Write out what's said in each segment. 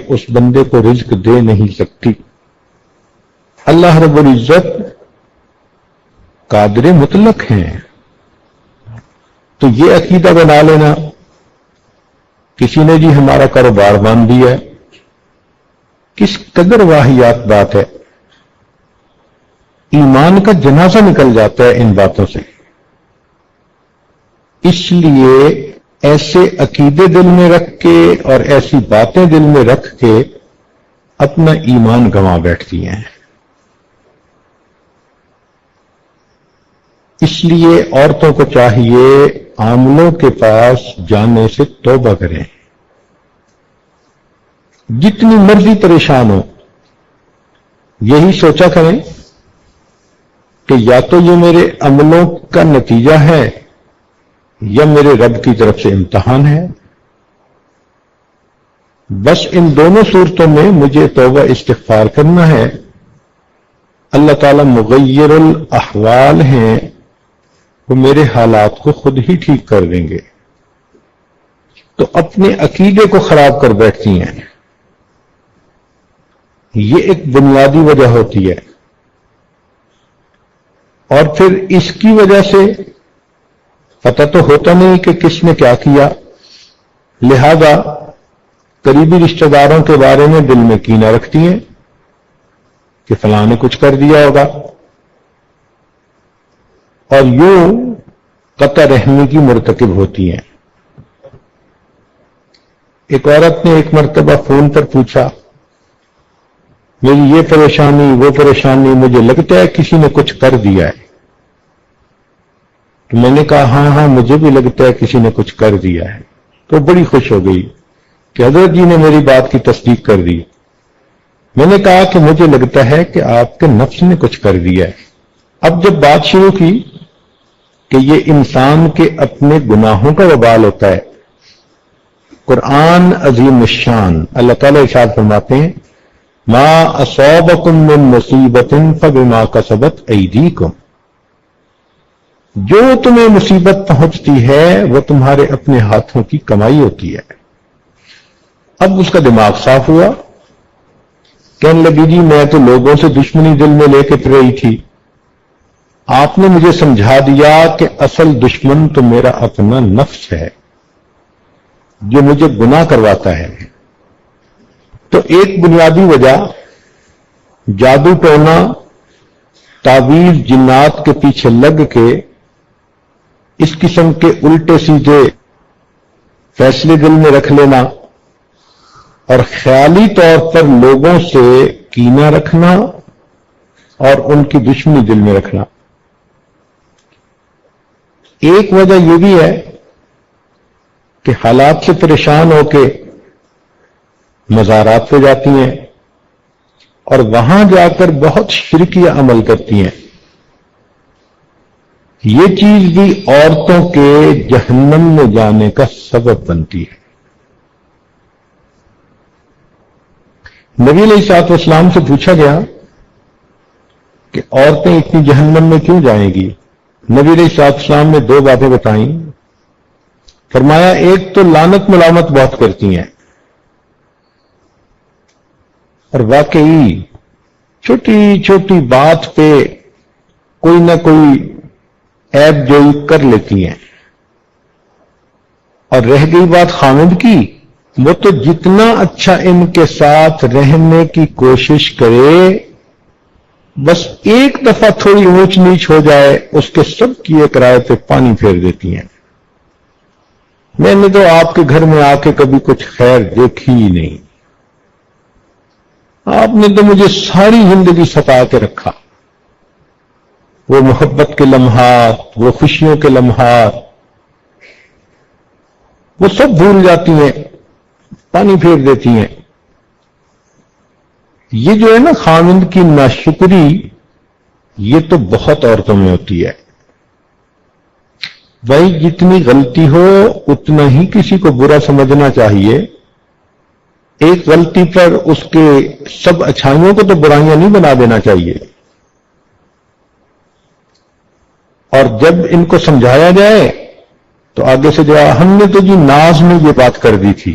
اس بندے کو رزق دے نہیں سکتی۔ اللہ رب العزت قادر مطلق ہیں۔ تو یہ عقیدہ بنا لینا، کسی نے جی ہمارا کاروبار باندھ دیا ہے، کس قدر واہیات بات ہے، ایمان کا جنازہ نکل جاتا ہے ان باتوں سے۔ اس لیے ایسے عقیدے دل میں رکھ کے اور ایسی باتیں دل میں رکھ کے اپنا ایمان گنوا بیٹھتی ہیں۔ اس لیے عورتوں کو چاہیے عاملوں کے پاس جانے سے توبہ کریں، جتنی مرضی پریشان ہو یہی سوچا کریں کہ یا تو یہ میرے عملوں کا نتیجہ ہے یا میرے رب کی طرف سے امتحان ہے۔ بس ان دونوں صورتوں میں مجھے توبہ استغفار کرنا ہے۔ اللہ تعالیٰ مغیر الاحوال ہیں، وہ میرے حالات کو خود ہی ٹھیک کر دیں گے۔ تو اپنے عقیدے کو خراب کر بیٹھتی ہیں، یہ ایک بنیادی وجہ ہوتی ہے۔ اور پھر اس کی وجہ سے پتہ تو ہوتا نہیں کہ کس نے کیا کیا، لہذا قریبی رشتہ داروں کے بارے میں دل میں کینہ رکھتی ہیں کہ فلاں نے کچھ کر دیا ہوگا، اور یوں قطع رحمی کی مرتکب ہوتی ہیں۔ ایک عورت نے ایک مرتبہ فون پر پوچھا، میری یہ پریشانی وہ پریشانی، مجھے لگتا ہے کسی نے کچھ کر دیا ہے۔ تو میں نے کہا ہاں مجھے بھی لگتا ہے کسی نے کچھ کر دیا ہے۔ تو بڑی خوش ہو گئی کہ حضرت جی نے میری بات کی تصدیق کر دی۔ میں نے کہا کہ مجھے لگتا ہے کہ آپ کے نفس نے کچھ کر دیا ہے۔ اب جب بات شروع کی کہ یہ انسان کے اپنے گناہوں کا وبال ہوتا ہے، قرآن عظیم الشان اللہ تعالیٰ ارشاد فرماتے ہیں ما اصابکم من مصیبت فبما کسبت ایدیکم، جو تمہیں مصیبت پہنچتی ہے وہ تمہارے اپنے ہاتھوں کی کمائی ہوتی ہے۔ اب اس کا دماغ صاف ہوا، کہنے لگی جی میں تو لوگوں سے دشمنی دل میں لے کے رہی تھی، آپ نے مجھے سمجھا دیا کہ اصل دشمن تو میرا اپنا نفس ہے جو مجھے گناہ کرواتا ہے۔ تو ایک بنیادی وجہ جادو ٹونا، تعویذ جنات کے پیچھے لگ کے اس قسم کے الٹے سیدھے فیصلے دل میں رکھ لینا اور خیالی طور پر لوگوں سے کینہ رکھنا اور ان کی دشمنی دل میں رکھنا۔ ایک وجہ یہ بھی ہے کہ حالات سے پریشان ہو کے مزارات پہ جاتی ہیں اور وہاں جا کر بہت شرکیہ عمل کرتی ہیں۔ یہ چیز بھی عورتوں کے جہنم میں جانے کا سبب بنتی ہے۔ نبی علیہ الصلوۃ والسلام سے پوچھا گیا کہ عورتیں اتنی جہنم میں کیوں جائیں گی؟ نبی علیہ الصلوۃ والسلام نے دو باتیں بتائیں۔ فرمایا ایک تو لعنت ملامت بہت کرتی ہیں، اور واقعی چھوٹی چھوٹی بات پہ کوئی نہ کوئی عیب جوئی کر لیتی ہیں۔ اور رہ گئی بات خامد کی، وہ تو جتنا اچھا ان کے ساتھ رہنے کی کوشش کرے، بس ایک دفعہ تھوڑی اونچ نیچ ہو جائے اس کے سب کی ایک رائے پہ پانی پھیر دیتی ہیں۔ میں نے تو آپ کے گھر میں آ کے کبھی کچھ خیر دیکھی ہی نہیں، آپ نے تو مجھے ساری زندگی ستا کے رکھا۔ وہ محبت کے لمحات، وہ خوشیوں کے لمحات، وہ سب بھول جاتی ہیں، پانی پھیر دیتی ہیں۔ یہ جو ہے نا خاوند کی ناشکری، یہ تو بہت عورتوں میں ہوتی ہے۔ بھائی جتنی غلطی ہو اتنا ہی کسی کو برا سمجھنا چاہیے۔ ایک غلطی پر اس کے سب اچھائیوں کو تو برائیاں نہیں بنا دینا چاہیے۔ اور جب ان کو سمجھایا جائے تو آگے سے جو ہم نے تو جی ناز میں یہ بات کر دی تھی،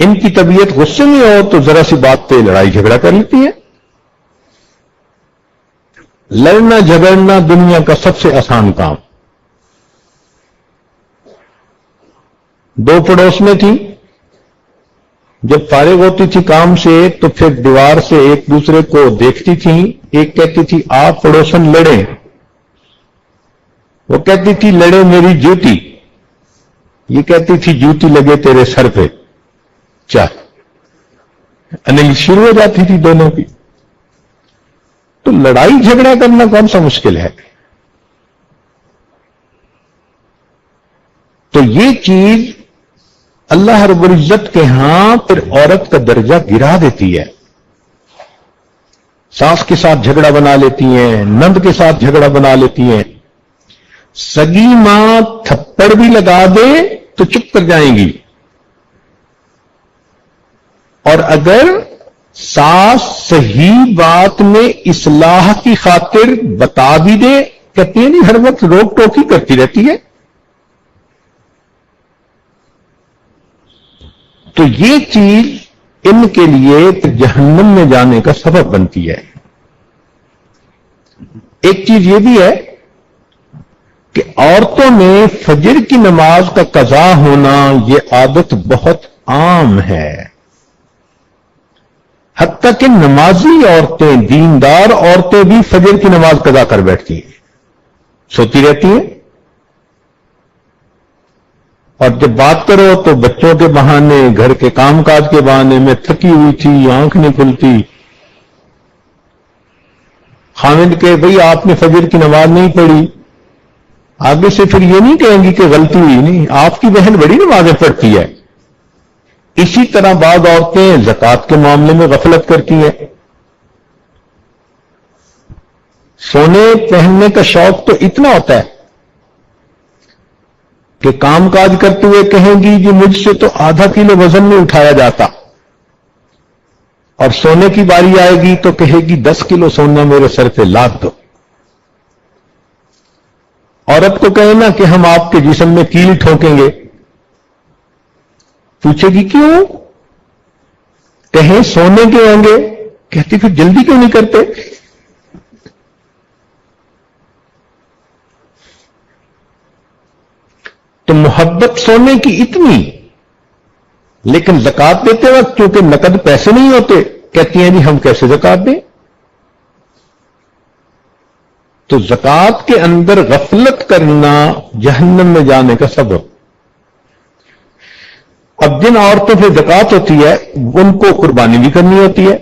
ان کی طبیعت غصے میں ہو تو ذرا سی بات پہ لڑائی جھگڑا کر لیتی ہے. لڑنا جھگڑنا دنیا کا سب سے آسان کام. دو پڑوس میں تھی، جب فارغ ہوتی تھی کام سے تو پھر دیوار سے ایک دوسرے کو دیکھتی تھیں. ایک کہتی تھی آپ پڑوسن لڑیں، وہ کہتی تھی لڑے میری جوتی، یہ کہتی تھی جوتی لگے تیرے سر پہ. چل انیل شروع ہو جاتی تھی دونوں کی. تو لڑائی جھگڑا کرنا کون سا مشکل ہے؟ تو یہ چیز اللہ رب العزت کے ہاں پھر عورت کا درجہ گرا دیتی ہے. ساس کے ساتھ جھگڑا بنا لیتی ہیں، نند کے ساتھ جھگڑا بنا لیتی ہیں. سگی ماں تھپڑ بھی لگا دے تو چپ کر جائیں گی، اور اگر ساس صحیح بات میں اصلاح کی خاطر بتا بھی دے، کہتی ہے نہیں ہر وقت روک ٹوک ہی کرتی رہتی ہے. تو یہ چیز ان کے لیے جہنم میں جانے کا سبب بنتی ہے. ایک چیز یہ بھی ہے کہ عورتوں میں فجر کی نماز کا قضا ہونا یہ عادت بہت عام ہے. حتیٰ کہ نمازی عورتیں، دیندار عورتیں بھی فجر کی نماز قضا کر بیٹھتی ہیں، سوتی رہتی ہیں. اور جب بات کرو تو بچوں کے بہانے، گھر کے کام کاج کے بہانے میں تھکی ہوئی تھی، آنکھ نہیں کھلتی. خامد کہ بھئی آپ نے فجر کی نماز نہیں پڑھی، آگے سے پھر یہ نہیں کہیں گی کہ غلطی ہوئی، نہیں آپ کی بہن بڑی نمازیں پڑھتی ہے. اسی طرح بعض عورتیں زکوٰۃ کے معاملے میں غفلت کرتی ہیں. سونے پہننے کا شوق تو اتنا ہوتا ہے کہ کام کاج کرتے ہوئے کہیں گی جی مجھ سے تو آدھا کلو وزن نہیں اٹھایا جاتا، اور سونے کی باری آئے گی تو کہے گی 10 کلو سونا میرے سر پہ لاد دو. عورت کو کہے نا کہ ہم آپ کے جسم میں کیل ٹھوکیں گے، پوچھے گی کیوں؟ کہیں سونے کے ہوں گے، کہتی پھر جلدی کیوں نہیں کرتے؟ تو محبت سونے کی اتنی، لیکن زکات دیتے وقت کیونکہ نقد پیسے نہیں ہوتے، کہتی ہیں جی ہم کیسے زکات دیں؟ تو زکات کے اندر غفلت کرنا جہنم میں جانے کا سبب. اب جن عورتوں پہ زکات ہوتی ہے ان کو قربانی بھی کرنی ہوتی ہے،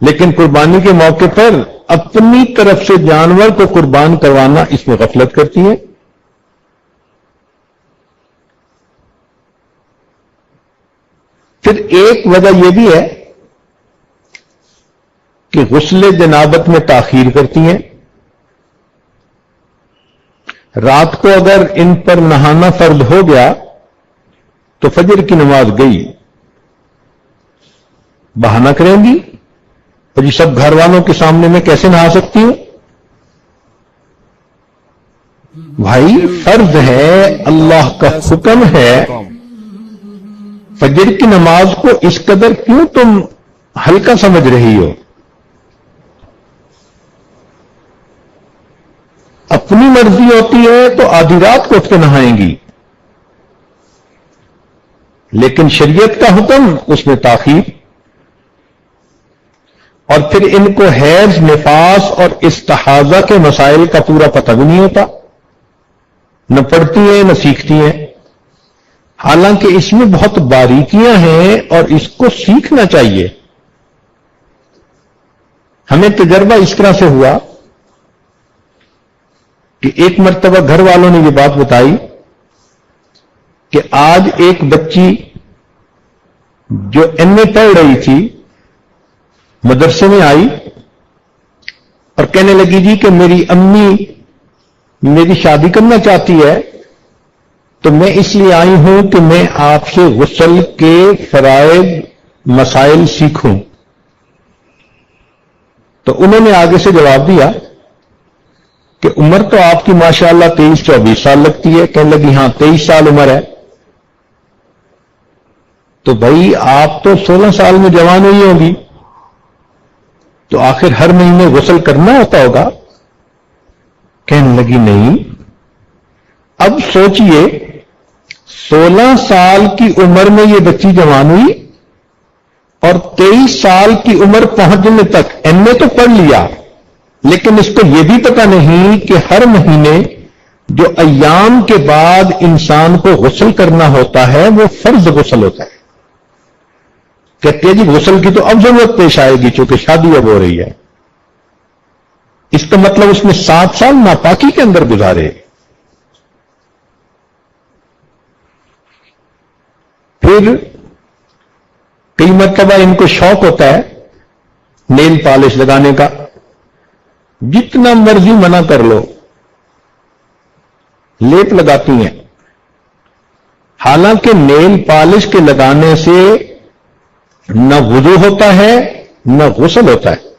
لیکن قربانی کے موقع پر اپنی طرف سے جانور کو قربان کروانا اس میں غفلت کرتی ہے. پھر ایک وجہ یہ بھی ہے کہ غسل جنابت میں تاخیر کرتی ہیں. رات کو اگر ان پر نہانا فرض ہو گیا تو فجر کی نماز گئی، بہانہ کریں گی اور یہ سب گھر والوں کے سامنے میں کیسے نہا سکتی ہوں؟ بھائی فرض ہے، اللہ کا حکم ہے. فجر کی نماز کو اس قدر کیوں تم ہلکا سمجھ رہی ہو؟ اپنی مرضی ہوتی ہے تو آدھی رات کو اٹھ کے نہائیں گی، لیکن شریعت کا حکم اس میں تاخیر. اور پھر ان کو حیض، نفاس اور استحاضہ کے مسائل کا پورا پتہ بھی نہیں ہوتا، نہ پڑھتی ہیں نہ سیکھتی ہیں. حالانکہ اس میں بہت باریکیاں ہیں اور اس کو سیکھنا چاہیے. ہمیں تجربہ اس طرح سے ہوا کہ ایک مرتبہ گھر والوں نے یہ بات بتائی کہ آج ایک بچی جو ایم اے پڑھ رہی تھی مدرسے میں آئی اور کہنے لگی جی کہ میری امی میری شادی کرنا چاہتی ہے، تو میں اس لیے آئی ہوں کہ میں آپ سے غسل کے فرائض مسائل سیکھوں. تو انہوں نے آگے سے جواب دیا کہ عمر تو آپ کی ماشاءاللہ 23-24 سال لگتی ہے. کہنے لگی ہاں 23 سال عمر ہے. تو بھائی آپ تو 16 سال میں جوان ہوئی ہوگی، تو آخر ہر مہینے غسل کرنا ہوتا ہوگا؟ کہنے لگی نہیں۔ اب سوچئے 16 سال کی عمر میں یہ بچی جوان ہوئی اور 23 سال کی عمر پہنچنے تک ایم اے تو پڑھ لیا، لیکن اس کو یہ بھی پتہ نہیں کہ ہر مہینے جو ایام کے بعد انسان کو غسل کرنا ہوتا ہے وہ فرض غسل ہوتا ہے۔ کہتے ہیں جی غسل کی تو اب ضرورت پیش آئے گی چونکہ شادی اب ہو رہی ہے۔ اس کا مطلب اس نے 7 سال ناپاکی کے اندر گزارے۔ پھر کئی مرتبہ ان کو شوق ہوتا ہے نیل پالش لگانے کا، جتنا مرضی منع کر لو لیپ لگاتی ہیں، حالانکہ نیل پالش کے لگانے سے نہ وضو ہوتا ہے نہ غسل ہوتا ہے۔